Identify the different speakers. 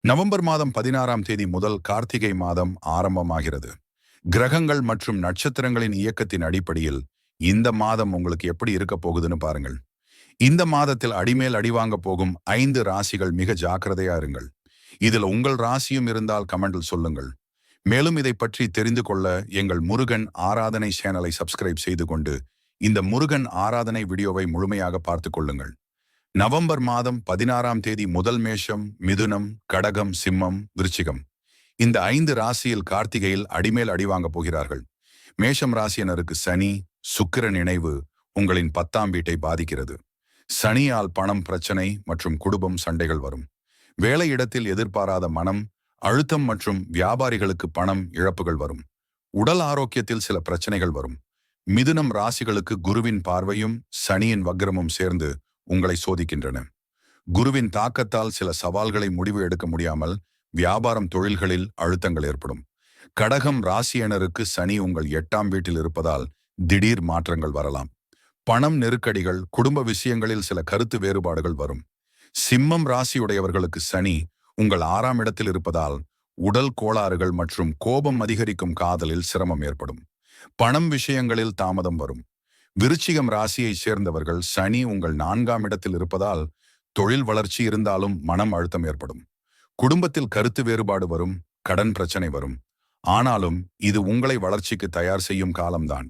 Speaker 1: November மாதம் 16ஆம் தேதி முதல் கார்த்திகை மாதம் ஆரம்பமாகிறது. கிரகங்கள் மற்றும் நட்சத்திரங்களின் இயக்கத்தின் அடிப்படையில் இந்த மாதம் உங்களுக்கு எப்படி இருக்க போகுதுன்னு பாருங்கள். இந்த மாதத்தில் அடிமேல் அடிவாங்க போகும் 5 ராசிகள் மிக ஜாக்கிரதையா இருங்கள். இதில் உங்கள் ராசியும் இருந்தால் கமெண்டில் சொல்லுங்கள். மேலும் இதை பற்றி தெரிந்து கொள்ள எங்கள் முருகன் ஆராதனை சேனலை சப்ஸ்கிரைப் செய்து கொண்டு இந்த முருகன் ஆராதனை வீடியோவை முழுமையாக பார்த்து கொள்ளுங்கள். நவம்பர் மாதம் 16ஆம் தேதி முதல் மேஷம், மிதுனம், கடகம், சிம்மம், விருச்சிகம் இந்த 5 ராசியில் கார்த்திகையில் அடிமேல் அடிவாங்க போகிறார்கள். மேஷம் ராசியினருக்கு சனி, சுக்கிரன் இணைவு உங்களின் 10ஆம் வீட்டை பாதிக்கிறது. சனியால் பணம் பிரச்சனை மற்றும் குடும்பம் சண்டைகள் வரும். வேலையிடத்தில் எதிர்பாராத மனம் அழுத்தம் மற்றும் வியாபாரிகளுக்கு பணம் இழப்புகள் வரும். உடல் ஆரோக்கியத்தில் சில பிரச்சனைகள் வரும். மிதுனம் ராசிகளுக்கு குருவின் பார்வையும் சனியின் வக்ரமும் சேர்ந்து உங்களை சோதிக்கின்றன. குருவின் தாக்கத்தால் சில சவால்களை முடிவு எடுக்க முடியாமல் வியாபாரம் தொழில்களில் அழுத்தங்கள் ஏற்படும். கடகம் ராசியினருக்கு சனி உங்கள் 8ஆம் வீட்டில் இருப்பதால் திடீர் மாற்றங்கள் வரலாம். பணம் நெருக்கடிகள், குடும்ப விஷயங்களில் சில கருத்து வேறுபாடுகள் வரும். சிம்மம் ராசியுடையவர்களுக்கு சனி உங்கள் 6ஆம் இடத்தில் இருப்பதால் உடல் கோளாறுகள் மற்றும் கோபம் அதிகரிக்கும், காதலில் சிரமம் ஏற்படும். பணம் விஷயங்களில் தாமதம் வரும். விருச்சிகம் ராசியை சேர்ந்தவர்கள் சனி உங்கள் 4ஆம் இடத்தில் இருப்பதால் தொழில் வளர்ச்சி இருந்தாலும் மனம் அழுத்தம் ஏற்படும். குடும்பத்தில் கருத்து வேறுபாடு வரும், கடன் பிரச்சனை வரும். ஆனாலும் இது உங்களை வளர்ச்சிக்கு தயார் செய்யும் காலம்தான்.